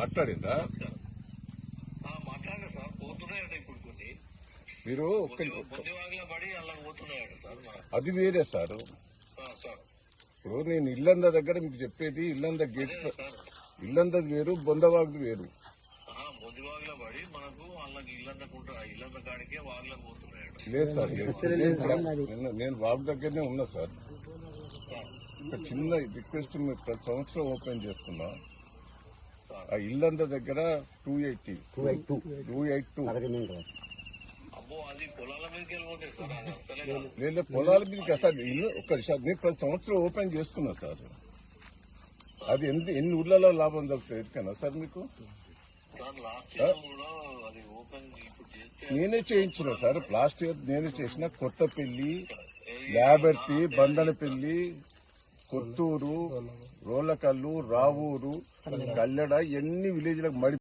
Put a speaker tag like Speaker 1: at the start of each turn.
Speaker 1: మాట్లాడిందా
Speaker 2: మాట్లాడారు సార్, పోతున్నాయంట ఇప్పుడు కొన్ని.
Speaker 1: మీరు
Speaker 2: బొందివాగ్లో పడి అలా పోతున్నాయంట సార్.
Speaker 1: అది వేరే సార్. ఇప్పుడు నేను ఇల్లంద దగ్గర మీకు చెప్పేది, ఇల్లంద గేట్ ఇల్లందది వేరు, బొందవాగ్ది వేరు.
Speaker 2: బొందివాగ్లో పడి మనకు వాళ్ళకి ఇల్లంద కాడికే వాగ్లకు పోతున్నాయంట.
Speaker 1: లేదు సార్, నేను వాగ్ దగ్గరనే ఉన్నా సార్. ఒక చిన్న రిక్వెస్ట్, మీరు ప్రతి సంవత్సరం ఓపెన్ చేస్తున్నా. ఆ ఇల్లంద దగ్గర 282
Speaker 2: అది పొలాల మీదకి వెళ్ళిపోతాయి సార్. అది అసలే
Speaker 1: లేదు, పొలాల మీదకి అసలు ఇల్లు ఒక నేను ప్రతి సంవత్సరం ఓపెన్ చేస్తున్నా సార్. అది ఎన్ని ఊర్లలో లాభం దొరుకుతుంది ఎదుకనా సార్ మీకు?
Speaker 2: లాస్ట్ ఇయర్ కూడా అది ఓపెన్ ఇప్పుడు చేస్తే
Speaker 1: నేనే చేయించిన సార్. లాస్ట్ ఇయర్ నేనే చేసిన. కొత్తపల్లి, ల్యాబర్తి, బందనపల్లి, కొత్తూరు, రోలకల్లు, రావూరు, కల్లెడ, ఎన్ని విలేజ్లకు మడి